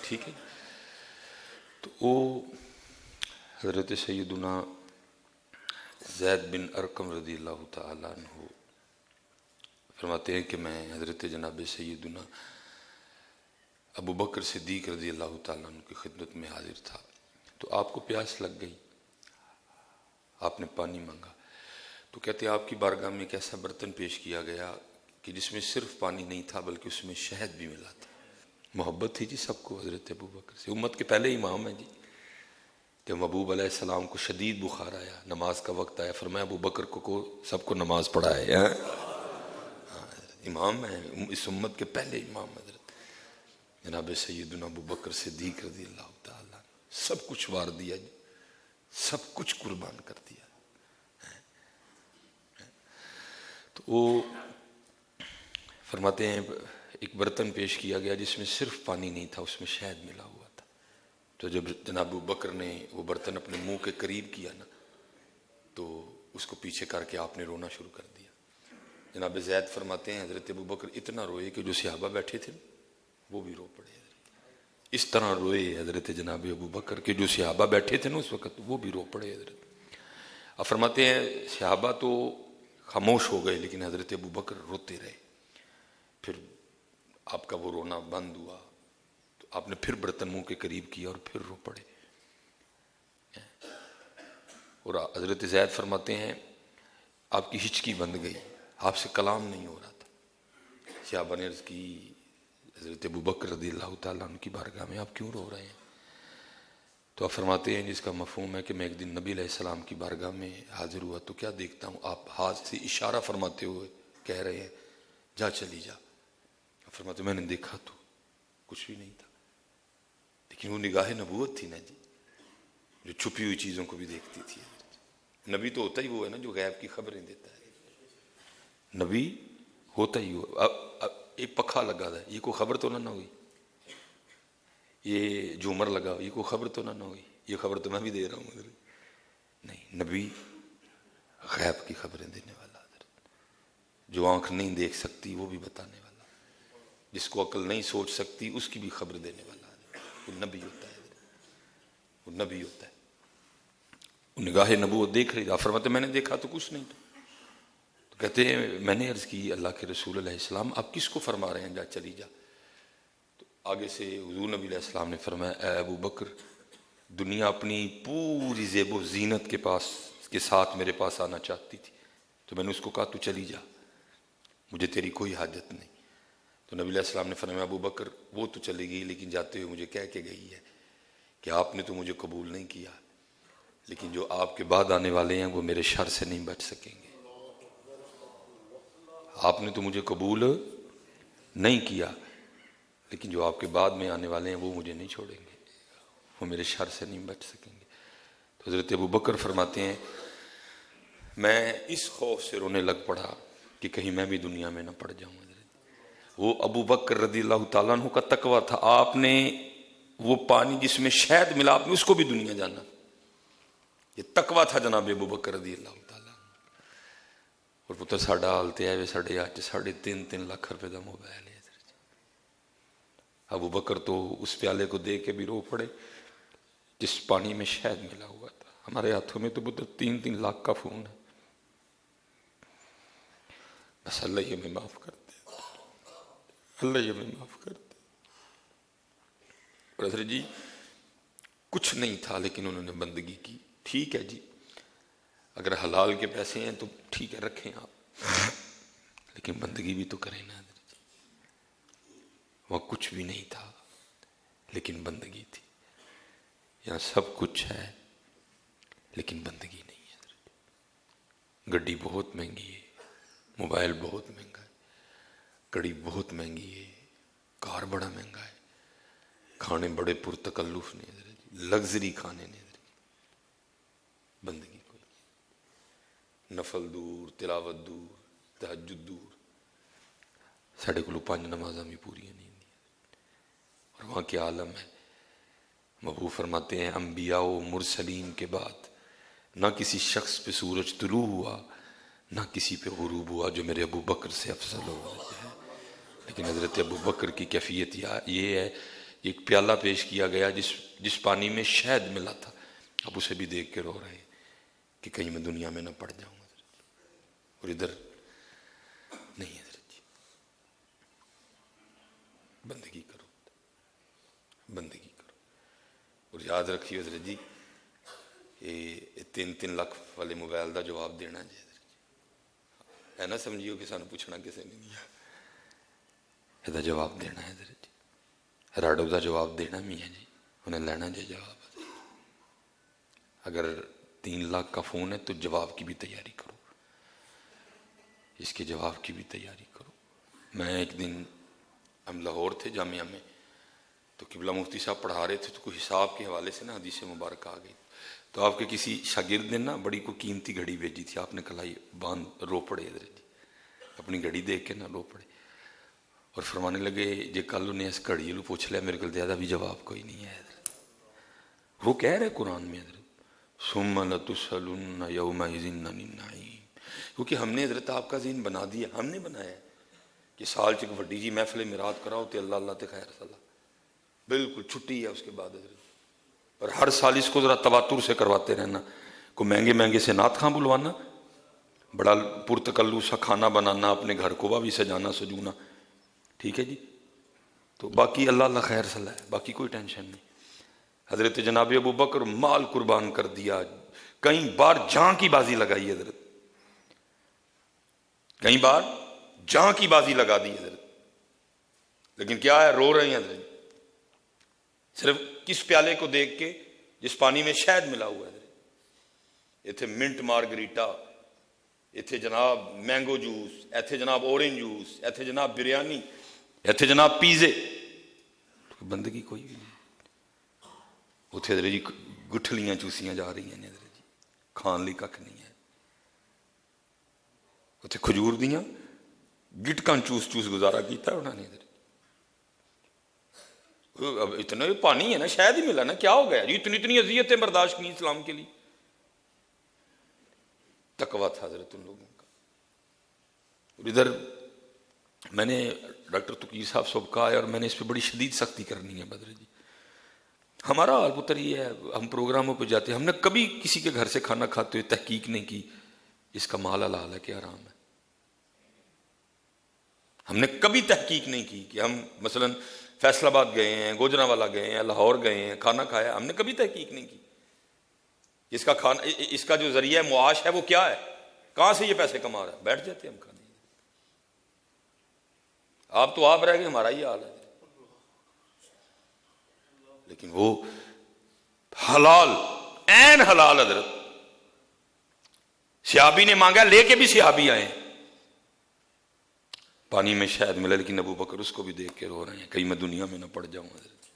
ٹھیک ہے. تو وہ حضرت سیدنا زید بن ارقم رضی اللہ تعالیٰ عنہ فرماتے ہیں کہ میں حضرت جناب سیدنا ابو بکر صدیق رضی اللہ تعالیٰ عنہ کی خدمت میں حاضر تھا. تو آپ کو پیاس لگ گئی, آپ نے پانی مانگا. تو کہتے ہیں آپ کی بارگاہ میں ایک ایسا برتن پیش کیا گیا کہ جس میں صرف پانی نہیں تھا بلکہ اس میں شہد بھی ملا تھا. محبت تھی جی سب کو حضرت ابو بکر سے, امت کے پہلے امام ہیں جی. جب محبوب علیہ السلام کو شدید بخار آیا, نماز کا وقت آیا, فرمایا ابو بکر کو سب کو نماز پڑھائے. امام ہیں اس امت کے پہلے امام حضرت جناب سیدنا ابو بکر صدیق رضی اللہ تعالیٰ, سب کچھ وار دیا جی, سب کچھ قربان کر دیا. تو وہ فرماتے ہیں ایک برتن پیش کیا گیا جس میں صرف پانی نہیں تھا, اس میں شہد ملا ہوا تھا. تو جب جناب ابو بکر نے وہ برتن اپنے منہ کے قریب کیا نا, تو اس کو پیچھے کر کے آپ نے رونا شروع کر دیا. جناب زید فرماتے ہیں حضرت ابو بکر اتنا روئے کہ جو صحابہ بیٹھے تھے وہ بھی رو پڑے. اس طرح روئے حضرت جناب ابو بکر کے جو صحابہ بیٹھے تھے نا اس وقت وہ بھی رو پڑے حضرت. اب فرماتے ہیں صحابہ تو خاموش ہو گئے لیکن حضرت ابو بکر روتے رہے. پھر آپ کا وہ رونا بند ہوا تو آپ نے پھر برتن منہ کے قریب کیا اور پھر رو پڑے. اور حضرت زید فرماتے ہیں آپ کی ہچکی بند گئی, آپ سے کلام نہیں ہو رہا تھا. صحابہ نے عرض کی حضرت ابو بکر رضی اللہ تعالیٰ عنہ کی بارگاہ میں آپ کیوں رو رہے ہیں؟ تو آپ فرماتے ہیں جس کا مفہوم ہے کہ میں ایک دن نبی علیہ السلام کی بارگاہ میں حاضر ہوا تو کیا دیکھتا ہوں, آپ ہاتھ سے اشارہ فرماتے ہوئے کہہ رہے ہیں جا چلی جا. فرماتے میں نے دیکھا تو کچھ بھی نہیں تھا, لیکن وہ نگاہ نبوت تھی نا جی, جو چھپی ہوئی چیزوں کو بھی دیکھتی تھی. نبی تو ہوتا ہی وہ ہے نا جو غیب کی خبریں دیتا ہے. نبی ہوتا ہی وہ. اب ایک پکھا لگا تھا, یہ کوئی خبر تو نہ ہوئی. یہ جھومر لگا, یہ کوئی خبر تو نہ ہوئی. یہ خبر تو میں بھی دے رہا ہوں. نہیں, نبی غیب کی خبریں دینے والا. جو آنکھ نہیں دیکھ سکتی وہ بھی بتانے والا, جس کو عقل نہیں سوچ سکتی اس کی بھی خبر دینے والا. وہ نبی ہوتا ہے, وہ نبی ہوتا ہے. وہ نگاہ نبوت دیکھ رہی تھا. فرماتے میں نے دیکھا تو کچھ نہیں تھا. تو کہتے ہیں میں نے عرض کی اللہ کے رسول علیہ السلام آپ کس کو فرما رہے ہیں جا چلی جا؟ تو آگے سے حضور نبی علیہ السلام نے فرمایا اے ابو بکر, دنیا اپنی پوری زیب و زینت کے ساتھ میرے پاس آنا چاہتی تھی, تو میں نے اس کو کہا تو چلی جا, مجھے تیری کوئی حاجت نہیں. تو نبی علیہ السلام نے فرمایا ابو بکر وہ تو چلی گئی لیکن جاتے ہوئے مجھے کہہ کے گئی ہے کہ آپ نے تو مجھے قبول نہیں کیا, لیکن جو آپ کے بعد آنے والے ہیں وہ میرے شر سے نہیں بچ سکیں گے. آپ نے تو مجھے قبول نہیں کیا, لیکن جو آپ کے بعد میں آنے والے ہیں وہ مجھے نہیں چھوڑیں گے, وہ میرے شر سے نہیں بچ سکیں گے. تو حضرت ابو بکر فرماتے ہیں میں اس خوف سے رونے لگ پڑا کہ کہیں میں بھی دنیا میں نہ پڑ جاؤں. وہ ابو بکر رضی اللہ تعالیٰ عنہ کا تقویٰ تھا, آپ نے وہ پانی جس میں شہد ملا آپ نے اس کو بھی دنیا جانا. یہ تقویٰ تھا جناب ابو بکر رضی اللہ تعالیٰ عنہ. اور پتر ساڈا حال تے ہے ساڈے اج 3.5 لاکھ روپے دا موبائل ہے. ابو بکر تو اس پیالے کو دیکھ کے بھی رو پڑے جس پانی میں شہد ملا ہوا تھا. ہمارے ہاتھوں میں تو پتر 3 لاکھ کا فون ہے. بس اللہ یہ ہمیں معاف کر دے, اللہ یہ ہمیں معاف کر دے. اور حضرت جی کچھ نہیں تھا لیکن انہوں نے بندگی کی. ٹھیک ہے جی, اگر حلال کے پیسے ہیں تو ٹھیک ہے رکھیں آپ, لیکن بندگی بھی تو کریں نا. حضرت جی وہاں کچھ بھی نہیں تھا لیکن بندگی تھی. یہاں سب کچھ ہے لیکن بندگی نہیں ہے. حضرت جی گڈی بہت مہنگی ہے, موبائل بہت مہنگا ہے, کڑی بہت مہنگی ہے, کار بڑا مہنگا ہے, کھانے بڑے پرتکلف نے, لگژری کھانے نے. بندگی کوئی نفل دور, تلاوت دور, تہجد دور. ساڑھے کو 5 نمازاں بھی پوری نہیں. اور وہاں کے عالم ہے. محبوب فرماتے ہیں انبیاء و مرسلین کے بعد نہ کسی شخص پہ سورج طلوع ہوا نہ کسی پہ غروب ہوا جو میرے ابو بکر سے افضل ہو. لیکن حضرت ابو بکر کی کیفیت یہ ہے ایک پیالہ پیش کیا گیا جس پانی میں شہد ملا تھا، اب اسے بھی دیکھ کے رو رہے ہیں کہ کہیں میں دنیا میں نہ پڑ جاؤں اور ادھر نہیں حضرت جی۔ بندگی کرو، بندگی کرو، اور یاد رکھیے حضرت جی یہ 3 لاکھ والے موبائل دا جواب دینا جی حضرت جی، ہے نا، سمجھیو کہ سانو پوچھنا کسے نے نہیں ہے، یہ جواب دینا ہے حضرت جی، راڈو دا جواب دینا میاں جی، انہیں لینا جی جواب۔ اگر 3 لاکھ کا فون ہے تو جواب کی بھی تیاری کرو، اس کے جواب کی بھی تیاری کرو۔ میں ایک دن ہم لاہور تھے جامعہ میں، تو قبلہ مفتی صاحب پڑھا رہے تھے، تو کوئی حساب کے حوالے سے نا حدیث مبارک آ گئی، تو آپ کے کسی شاگرد نے نا بڑی کوئی قیمتی گھڑی بھیجی تھی، آپ نے کلائی باندھ رو پڑے حضرت جی، اپنی گھڑی دیکھ کے نا رو پڑے اور فرمانے لگے جے کل انہیں اس گھڑی لو پوچھ لیا، میرے کو زیادہ بھی جواب کوئی نہیں ہے حضرت۔ وہ کہہ رہے قرآن میں حضرت ثم لتسألن یومئذ عن النعیم، کیونکہ ہم نے حضرت آپ کا ذہن بنا دیا، ہم نے بنایا ہے کہ سال چک وڈی جی محفل میرات کراؤ تے اللہ اللہ تے خیر صلاح، بالکل چھٹی ہے اس کے بعد حضرت، اور ہر سال اس کو ذرا تواتر سے کرواتے رہنا، کو مہنگے مہنگے سے نعت خواں بلوانا، بڑا پرتکلف سا کھانا بنانا، اپنے گھر کو بھی سجانا سجونا، ٹھیک ہے جی، تو باقی اللہ اللہ خیر صلاح ہے، باقی کوئی ٹینشن نہیں۔ حضرت جناب ابو بکر مال قربان کر دیا، کئی بار جان کی بازی لگائی حضرت، کئی بار جان کی بازی لگا دی حضرت، لیکن کیا ہے، رو رہے ہیں حضرت صرف کس پیالے کو دیکھ کے جس پانی میں شہد ملا ہوا ہے حضرت، ایتھے منٹ مارگریٹا، ایتھے جناب مینگو جوس، ایتھے جناب اورنج جوس، ایتھے جناب بریانی، ایتھے جناب پیزے، بندگی کوئی بھی نہیں، اتنے حضرت جی گٹھلیاں چوسیاں جا رہی ہیں حضرت جی، کھان لی کھ نہیں ہے، اتنے کھجور دیاں گٹکاں چوس چوس گزارا کیتا انہوں نے حضرت، اب اتنا پانی ہے نا، شاید ہی ملا نا، کیا ہو گیا جی، اتنی اذیتیں برداشت نہیں اسلام کے لیے، تقویٰ تھا حضرت ان لوگوں کا۔ اور ادھر میں نے ڈاکٹر تقیر صاحب صبح کہا ہے، اور میں نے اس پہ بڑی شدید سختی کرنی ہے بدر جی، ہمارا حال پتر یہ ہے، ہم پروگراموں پہ جاتے ہیں، ہم نے کبھی کسی کے گھر سے کھانا کھاتے ہوئے تحقیق نہیں کی اس کا مال حلال ہے کہ حرام ہے، ہم نے کبھی تحقیق نہیں کی کہ ہم مثلا فیصل آباد گئے ہیں، گوجرانوالا گئے ہیں، لاہور گئے ہیں، کھانا کھایا، ہم نے کبھی تحقیق نہیں کی اس کا کھانا، اس کا جو ذریعہ معاش ہے وہ کیا ہے، کہاں سے یہ پیسے کما رہا ہے، بیٹھ جاتے ہیں ہم کھانے، آپ تو آپ رہ گئے، ہمارا ہی حال ہے، لیکن وہ حلال عین حلال حضرت، صحابی نے مانگا لے کے بھی صحابی آئے، پانی میں شہد ملا، لیکن ابو بکر اس کو بھی دیکھ کے رو رہے ہیں کہیں میں دنیا میں نہ پڑ جاؤں حضرت۔